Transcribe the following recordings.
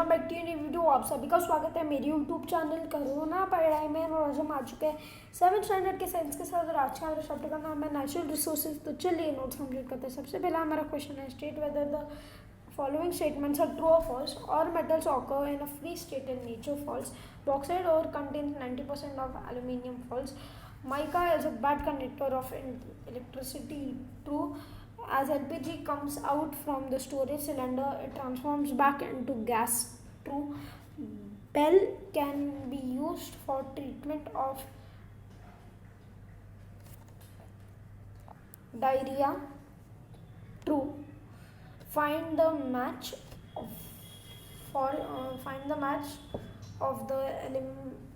Welcome back to new video. आप सभी का स्वागत है मेरे यूट्यूब चैनल कोरोना पढ़ाई में। और आज हम आ चुके हैं 7th स्टैंडर्ड के साइंस के साथ। और आज का हमारा चैप्टर का नाम है नेचुरल रिसोर्सेज। तो चलिए नोट्स कंप्लीट करते हैं। सबसे पहला हमारा क्वेश्चन है, state whether the following statements are true और फॉल्स। और metals occur in a free state in nature, false. Bauxite ore contains 90% of aluminium, false. Mica is a bad conductor of electricity, true. As LPG comes out from the storage cylinder, it transforms back into gas, true. Bell can be used for treatment of diarrhea, true. Find the match find the match of the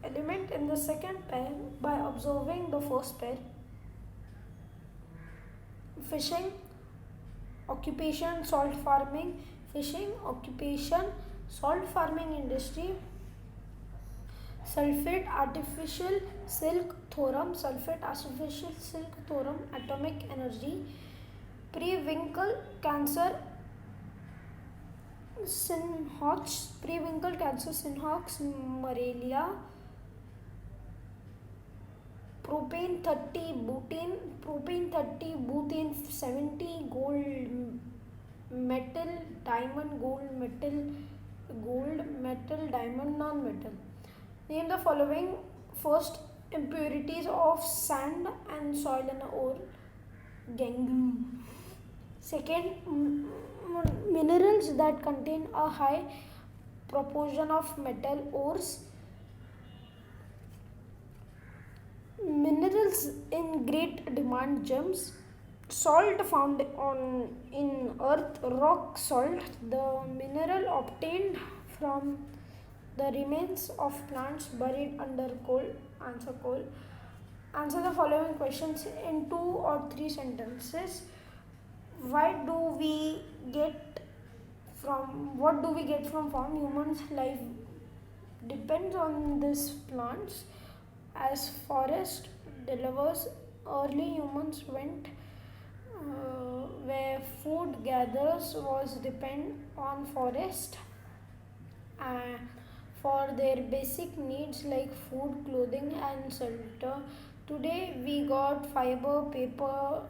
element in the second pair by observing the first pair. Fishing occupation, salt farming. Fishing occupation, salt farming industry. Sulfate artificial silk, thorium. Sulfate artificial silk, thorium. Atomic energy. Prewinkle cancer, Synhox. Prewinkle cancer, Synhox. Malaria. Propane 30 butane. Propane 30 butane 70. Gold metal diamond. Gold metal diamond non-metal. Name the following first impurities of sand and soil and ore. Gangue. Second, minerals that contain a high proportion of metal ores. Minerals in great demand, gems. Salt found in earth, rock salt, the mineral obtained from the remains of plants buried under coal. Answer coal. Answer the following questions in 2 or 3 sentences. What do we get from farm? Humans' life depends on these plants. As forest delivers, early humans went where food gatherers was depend on forest for their basic needs like food, clothing and shelter. Today we got fiber, paper,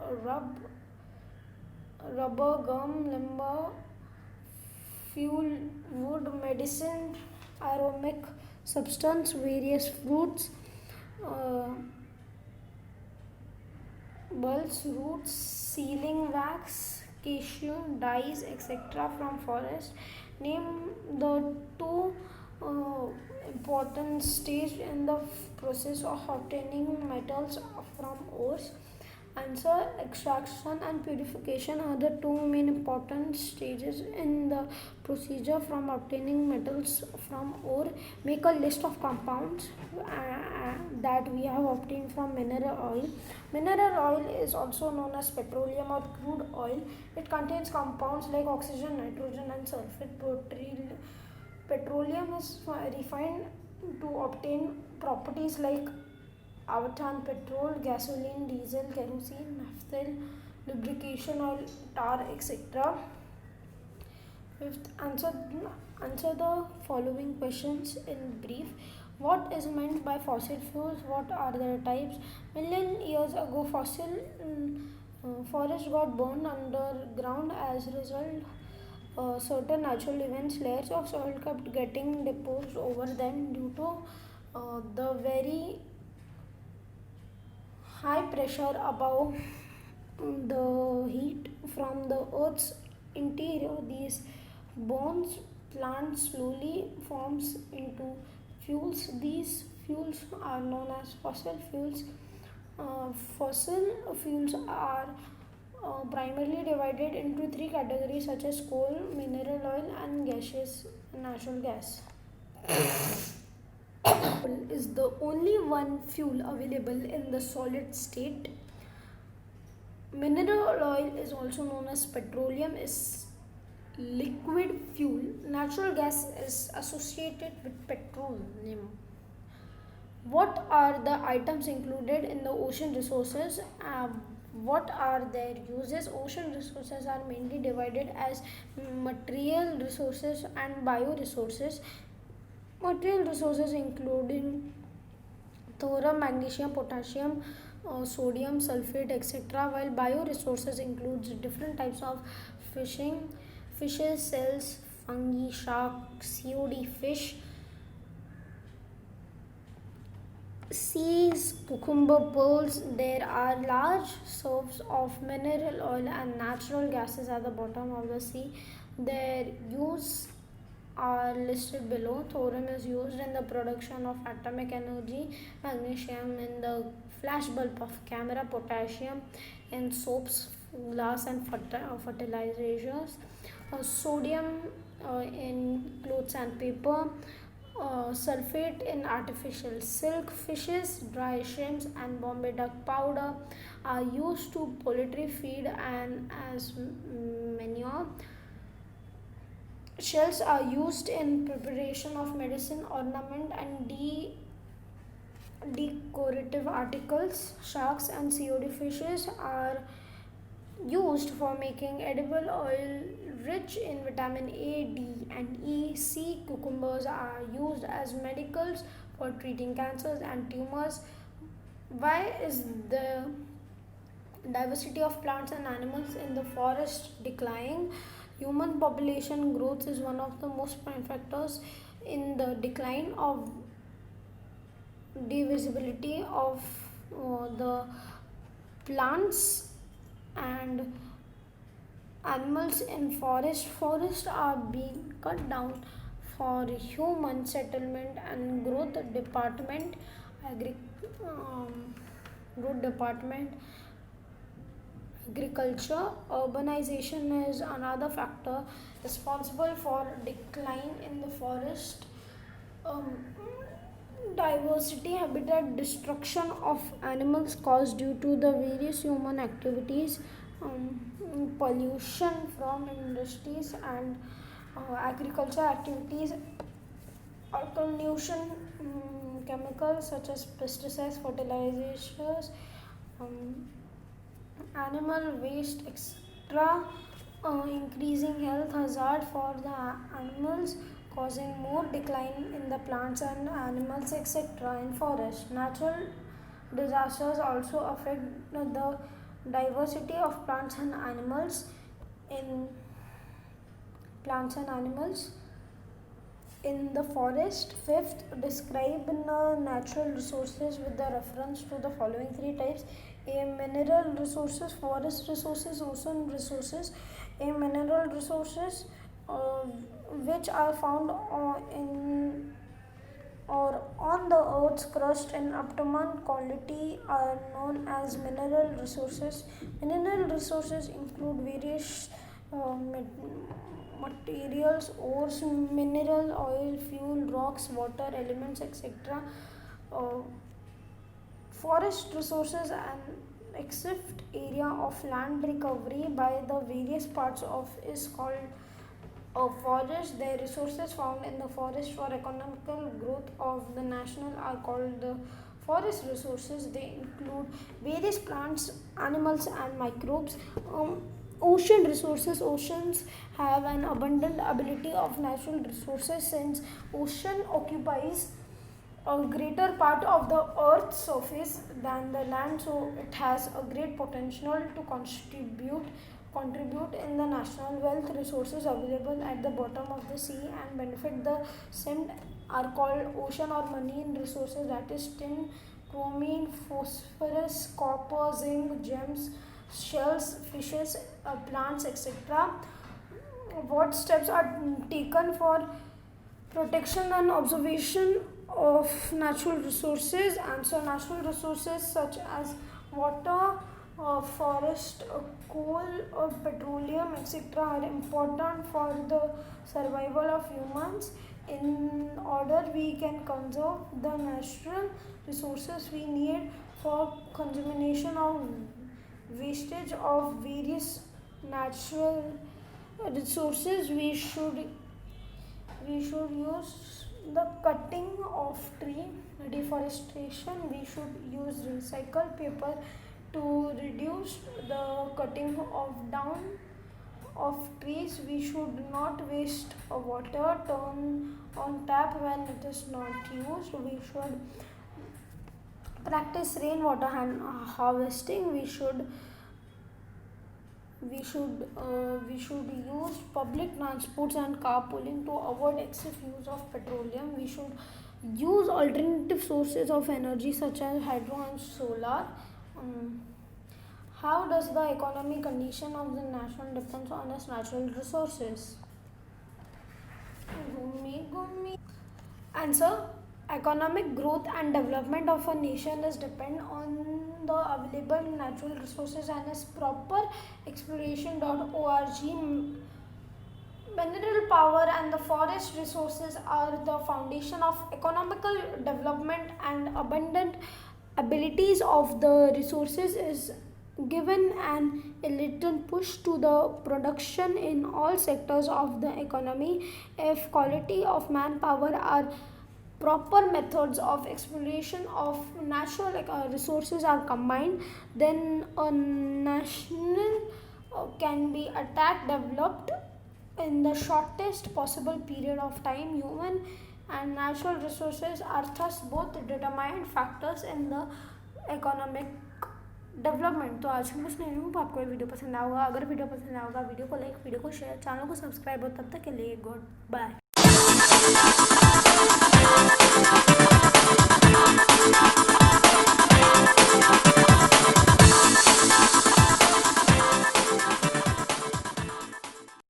rubber, gum, lumber, fuel, wood, medicine, aromatic substance, various fruits, bulbs, roots, sealing wax, cashew, dyes, etc. from forest. Name the two important stages in the process of obtaining metals from ores. Answer. Extraction and purification are the two main important stages in the procedure from obtaining metals from ore. Make a list of compounds that we have obtained from mineral oil. Mineral oil is also known as petroleum or crude oil. It contains compounds like oxygen, nitrogen and sulfate. Petroleum is refined to obtain properties like avatane, petrol, gasoline, diesel, kerosene, naphtha, lubrication oil, tar, etc. Fifth, answer the following questions in brief. What is meant by fossil fuels? What are their types? Million years ago, fossil forests got burned underground. As a result, certain natural events, layers of soil kept getting deposed over them due to the very high pressure above the heat from the earth's interior. These bones plant slowly forms into fuels. These fuels are known as fossil fuels. Fossil fuels are primarily divided into 3 categories such as coal, mineral oil and gaseous natural gas. Is the only one fuel available in the solid state. Mineral oil is also known as petroleum, is liquid fuel. Natural gas is associated with petroleum. What are the items included in the ocean resources? What are their uses? Ocean resources are mainly divided as material resources and bioresources. Material resources including thorium, magnesium, potassium, sodium, sulfate, etc. While bioresources includes different types of fishing, fishes, cells, fungi, sharks, COD fish, seas, cucumber pearls. There are large sources of mineral oil and natural gases at the bottom of the sea. Their use are listed below. Thorium is used in the production of atomic energy, magnesium in the flash bulb of camera, potassium in soaps, glass, and fertilizers, sodium in clothes and paper, sulfate in artificial silk. Fishes, dry shrimps, and Bombay duck powder are used to poultry feed and as manure. Shells are used in preparation of medicine, ornament, and decorative articles. Sharks and COD fishes are used for making edible oil rich in vitamin A, D, and E. Sea cucumbers are used as medicals for treating cancers and tumors. Why is the diversity of plants and animals in the forest declining? Human population growth is one of the most prime factors in the decline of divisibility of the plants and animals in forest. Forests are being cut down for human settlement and agri- um, growth department, agriculture. Urbanization is another factor responsible for decline in the forest. um, Diversity, habitat destruction of animals caused due to the various human activities, pollution from industries and agriculture activities, pollution, chemicals such as pesticides, fertilizers, um, animal waste, etc., increasing health hazard for the animals, causing more decline in the plants and animals, etc. in forest. Natural disasters also affect the diversity of in plants and animals in the forest. Fifth, describe natural resources with the reference to the following three types: A. Mineral resources, forest resources, ocean resources. A. Mineral resources, uh, which are found in or on the earth's crust in optimum quality, are known as mineral resources. Mineral resources include various uh, materials, ores, mineral oil, fuel, rocks, water, elements, etc. Uh, Forest resources and except area of land recovery by the various parts of is called a forest. The resources found in the forest for economical growth of the national are called the forest resources. They include various plants, animals, and microbes. Ocean resources. Oceans have an abundant ability of natural resources since ocean occupies a greater part of the earth's surface than the land, so it has a great potential to contribute in the national wealth. Resources available at the bottom of the sea and benefit the same are called ocean or marine resources, that is tin, chromium, phosphorus, copper, zinc, gems, shells, fishes, plants, etc. What steps are taken for protection and observation of natural resources? Answer: natural resources such as water, forest, coal, petroleum, etc. are important for the survival of humans. In order we can conserve the natural resources, we need for consummation of wastage of various natural resources. We should use the cutting of tree, deforestation. We should use recycled paper To reduce the cutting of down of trees, we should not waste water. Turn on tap when it is not used. We should practice rainwater harvesting. We should use public transports and carpooling to avoid excessive use of petroleum. We should use alternative sources of energy such as hydro and solar. Um, how does the economic condition of the nation depends on its natural resources? Gummi, gummi. Answer. Economic growth and development of a nation is depend on the available natural resources and its proper exploration.org. Mineral power and the forest resources are the foundation of economical development, and abundant abilities of the resources is given an illiterate push to the production in all sectors of the economy. If quality of manpower are proper methods of exploration of natural resources are combined, then a national can be attacked developed in the shortest possible period of time. Human and natural resources are thus both determined factors in the economic development. तो आज की बस नहीं हूँ. आपको ये video पसंद आया होगा. अगर वीडियो पसंद आया होगा, वीडियो को लाइक, वीडियो को शेयर, चैनल को सब्सक्राइब. और तब तक के लिए गुड बाय.